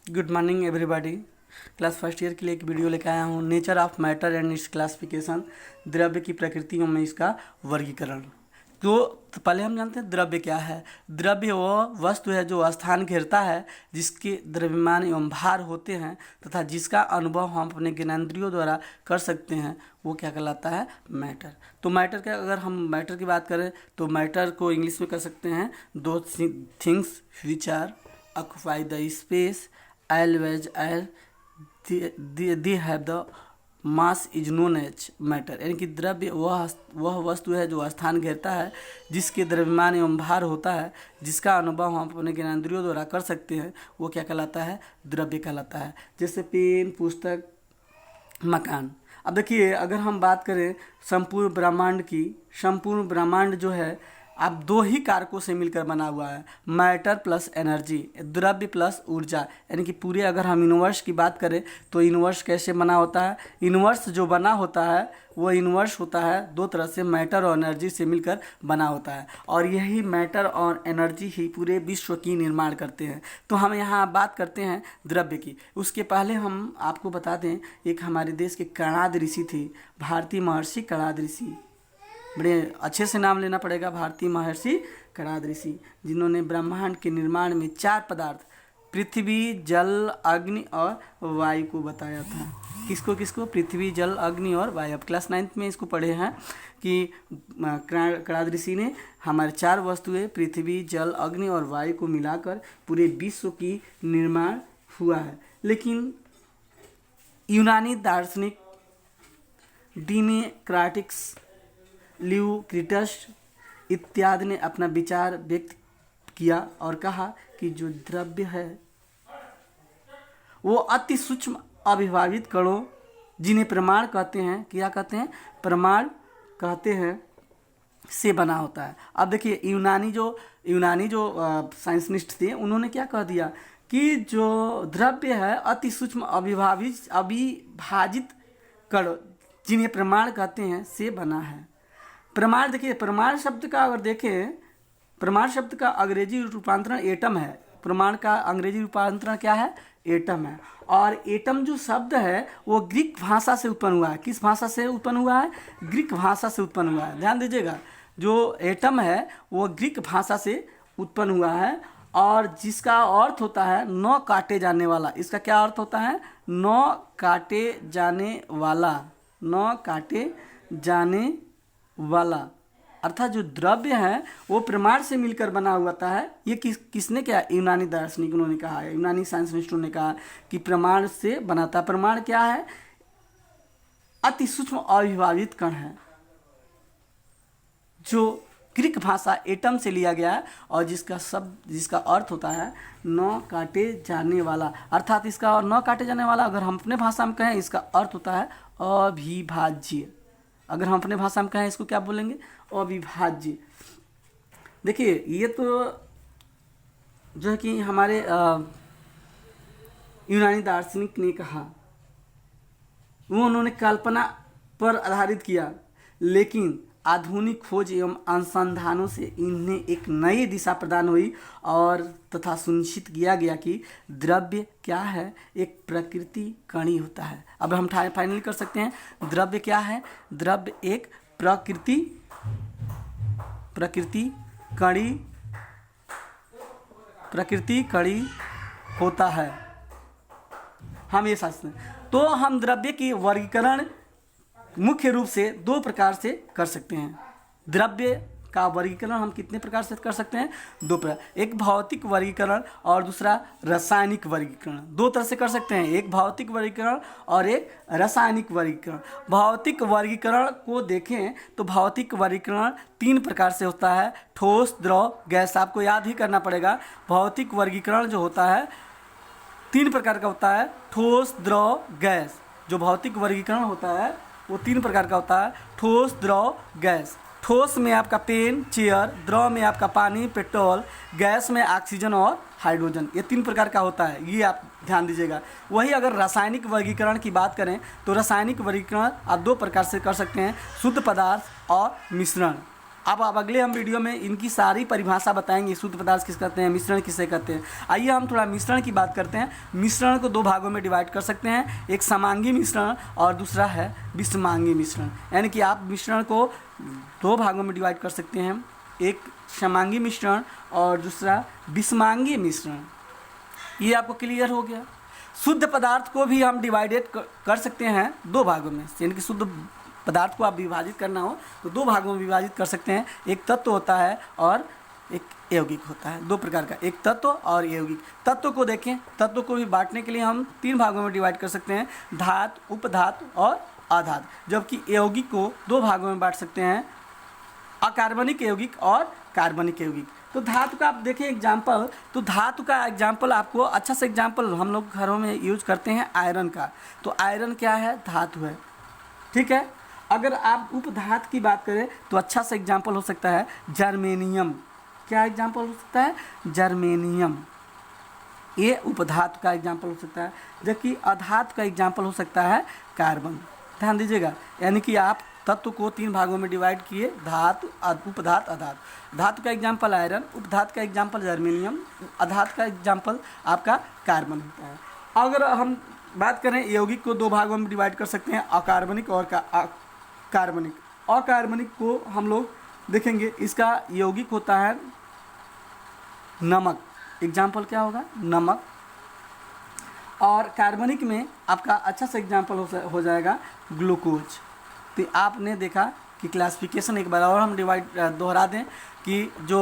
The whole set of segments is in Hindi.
Good morning everybody. Class first year के लिए एक वीडियो लेकर आया हूँ, nature of matter and it's classification. द्रव्य की प्रकृति में इसका वर्गीकरण। तो पहले हम जानते हैं द्रव्य क्या है। द्रव्य वह वस्तु है जो स्थान घेरता है, जिसके द्रव्यमान एवं भार होते हैं तथा जिसका अनुभव हम अपने ज्ञानेंद्रियों द्वारा कर सकते हैं, वो क्या कहलाता है? मैटर। तो मैटर का अगर हम मैटर की बात करें तो मैटर को इंग्लिश में कर सकते हैं दो things which are occupy the space always as they have the mass is known as matter। यानी कि द्रव्य वह वस्तु है जो स्थान घेरता है, जिसके द्रव्यमान एवं भार होता है, जिसका अनुभव हम अपने ज्ञानेंद्रियों द्वारा कर सकते हैं, वो क्या कहलाता है? द्रव्य कहलाता है। जैसे पेन, पुस्तक, मकान। अब देखिए, अगर हम बात करें संपूर्ण ब्रह्मांड की, संपूर्ण ब्रह्मांड जो है अब दो ही कारकों से मिलकर बना हुआ है, मैटर प्लस एनर्जी, द्रव्य प्लस ऊर्जा। यानी कि पूरे अगर हम यूनिवर्स की बात करें तो यूनिवर्स कैसे बना होता है? यूनिवर्स जो बना होता है वो यूनिवर्स होता है दो तरह से, मैटर और एनर्जी से मिलकर बना होता है, और यही मैटर और एनर्जी ही पूरे विश्व की निर्माण करते हैं। तो हम यहाँ बात करते हैं द्रव्य की। उसके पहले हम आपको बता दें, एक हमारे देश के कणाद ऋषि थे, भारती महर्षि कणाद ऋषि। बड़े अच्छे से नाम लेना पड़ेगा, भारती महर्षि कणाद ऋषि, जिन्होंने ब्रह्मांड के निर्माण में चार पदार्थ पृथ्वी, जल, अग्नि और वायु को बताया था। किसको किसको? पृथ्वी, जल, अग्नि और वायु। अब क्लास 9th में इसको पढ़े हैं कि कणाद ऋषि ने हमारे चार वस्तुएं पृथ्वी, जल, अग्नि और वायु को मिलाकर पूरे विश्व की निर्माण हुआ है। लेकिन यूनानी दार्शनिक डेमोक्रेटिक्स, ल्यूक्रिटस इत्यादि ने अपना विचार व्यक्त किया और कहा कि जो द्रव्य है वो अति सूक्ष्म अविभाजित कणों, जिन्हें प्रमाण कहते हैं, क्या कहते हैं? प्रमाण कहते हैं, से बना होता है। अब देखिए, यूनानी जो साइंसनिस्ट थे, उन्होंने क्या कह दिया कि जो द्रव्य है अति सूक्ष्म अविभाजित कण, जिन्हें प्रमाण कहते हैं, से बना है। प्रमाण, देखिए प्रमाण शब्द का अगर देखें, प्रमाण शब्द का अंग्रेजी रूपांतरण एटम है। प्रमाण का अंग्रेजी रूपांतरण क्या है? एटम है। और एटम जो शब्द है वो ग्रीक भाषा से उत्पन्न हुआ है। किस भाषा से उत्पन्न हुआ है? ग्रीक भाषा से उत्पन्न हुआ है। ध्यान दीजिएगा, जो एटम है वो ग्रीक भाषा से उत्पन्न हुआ है, और जिसका अर्थ होता है न काटे जाने वाला। इसका क्या अर्थ होता है? न काटे जाने वाला, न काटे जाने वाला। अर्थात जो द्रव्य है वो प्रमाण से मिलकर बना हुआ है। ये किसने क्या? यूनानी दार्शनिकों ने कहा है, यूनानी साइंसनिस्टों ने कहा कि प्रमाण से बनाता। प्रमाण क्या है? अति सूक्ष्म अविभाजित कण है, जो ग्रीक भाषा एटम से लिया गया है, और जिसका अर्थ होता है न काटे जाने वाला। अर्थात इसका न काटे जाने वाला अगर हम अपने भाषा में कहें, इसका अर्थ होता है अविभाज्य। अगर हम अपने भाषा में कहें, इसको क्या बोलेंगे? अविभाज्य। देखिए, ये तो जो है कि हमारे यूनानी दार्शनिक ने कहा, वो उन्होंने कल्पना पर आधारित किया, लेकिन आधुनिक खोज एवं अनुसंधानों से इन्हें एक नई दिशा प्रदान हुई और तथा सुनिश्चित किया गया कि द्रव्य क्या है? एक प्रकृति कणी होता है। अब हम फाइनल कर सकते हैं, द्रव्य क्या है? द्रव्य एक प्रकृति कणी होता है। हम ये समझते हैं। तो हम द्रव्य की वर्गीकरण मुख्य रूप से दो प्रकार से कर सकते हैं। द्रव्य का वर्गीकरण हम कितने प्रकार से कर सकते हैं? दो प्रकार, एक भौतिक वर्गीकरण और दूसरा रासायनिक वर्गीकरण। दो तरह से कर सकते हैं, एक भौतिक वर्गीकरण और एक रासायनिक वर्गीकरण। भौतिक वर्गीकरण को देखें तो भौतिक वर्गीकरण तीन प्रकार से होता है, ठोस, द्रव, गैस। आपको याद ही करना पड़ेगा, भौतिक वर्गीकरण जो होता है तीन प्रकार का होता है, ठोस, द्रव, गैस। जो भौतिक वर्गीकरण होता है वो तीन प्रकार का होता है, ठोस, द्रव, गैस। ठोस में आपका पेन, चेयर, द्रव में आपका पानी, पेट्रोल, गैस में ऑक्सीजन और हाइड्रोजन। ये तीन प्रकार का होता है, ये आप ध्यान दीजिएगा। वही अगर रासायनिक वर्गीकरण की बात करें तो रासायनिक वर्गीकरण आप दो प्रकार से कर सकते हैं, शुद्ध पदार्थ और मिश्रण। अब अगले हम वीडियो में इनकी सारी परिभाषा बताएंगे, शुद्ध पदार्थ किसे कहते हैं, मिश्रण किसे कहते हैं। आइए हम थोड़ा मिश्रण की बात करते हैं। मिश्रण को दो भागों में डिवाइड कर सकते हैं, एक समांगी मिश्रण और दूसरा है विषमांगी मिश्रण। यानी कि आप मिश्रण को दो भागों में डिवाइड कर सकते हैं, एक समांगी मिश्रण और दूसरा विषमांगी मिश्रण। ये आपको क्लियर हो गया। शुद्ध पदार्थ को भी हम डिवाइडेड कर सकते हैं दो भागों में, यानी कि शुद्ध पदार्थ को आप विभाजित करना हो तो दो भागों में विभाजित कर सकते हैं। एक तत्व होता है और एक यौगिक होता है, दो प्रकार का, एक तत्व और यौगिक। तत्व को देखें, तत्व को भी बांटने के लिए हम तीन भागों में डिवाइड कर सकते हैं, धातु, उपधातु और अधातु। जबकि यौगिक को दो भागों में बांट सकते हैं, अकार्बनिक यौगिक और कार्बनिक यौगिक। तो धातु का आप देखें एग्जाम्पल, तो धातु का एग्जाम्पल आपको अच्छा सा एग्जाम्पल हम लोग घरों में यूज करते हैं आयरन का। तो आयरन क्या है, धातु है, ठीक है। अगर आप उपधातु की बात करें तो अच्छा सा एग्जाम्पल हो सकता है जर्मेनियम। क्या एग्जाम्पल हो सकता है, जर्मेनियम। ये उपधातु का एग्जाम्पल हो सकता है, जबकि अधातु का एग्जाम्पल हो सकता है कार्बन। ध्यान दीजिएगा, यानी कि आप तत्व को तीन भागों में डिवाइड किए, धातु, उपधातु, अधातु। धातु का एग्जाम्पल आयरन, उपधातु का एग्जाम्पल जर्मेनियम, अधातु का एग्जाम्पल आपका कार्बन होता है। अगर हम बात करें यौगिक को दो भागों में डिवाइड कर सकते हैं, अकार्बनिक और कार्बनिक। अकार्बनिक को हम लोग देखेंगे, इसका यौगिक होता है नमक। एग्जाम्पल क्या होगा, नमक। और कार्बनिक में आपका अच्छा सा एग्जाम्पल हो जाएगा ग्लूकोज। तो आपने देखा कि क्लासिफिकेशन एक बार और हम दोहरा दें कि जो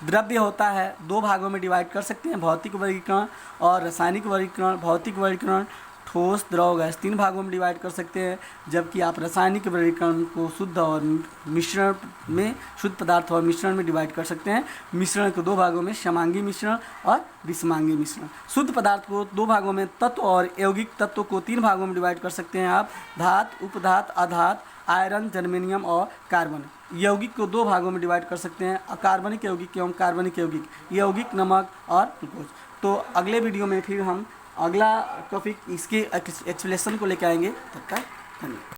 द्रव्य होता है दो भागों में डिवाइड कर सकते हैं, भौतिक वर्गीकरण और रासायनिक वर्गीकरण। भौतिक वर्गीकरण ठोस, द्रव, गैस तीन भागों में डिवाइड कर सकते हैं, जबकि आप रासायनिक वर्गीकरण को शुद्ध और मिश्रण में, शुद्ध पदार्थ और मिश्रण में डिवाइड कर सकते हैं। मिश्रण को दो भागों में, समांगी मिश्रण और विषमांगी मिश्रण। शुद्ध पदार्थ को दो भागों में, तत्व और यौगिक तत्व को तीन भागों में डिवाइड कर सकते हैं आप, धातु, उपधातु, अधातु, आयरन, जर्मेनियम और कार्बन। यौगिक को दो भागों में डिवाइड कर सकते हैं, अकार्बनिक यौगिक एवं कार्बनिक यौगिक, यौगिक, नमक और ग्लूकोज। तो अगले वीडियो में फिर हम अगला टॉपिक इसके एक्सप्लेनेशन को लेकर आएंगे। तब तक धन्यवाद।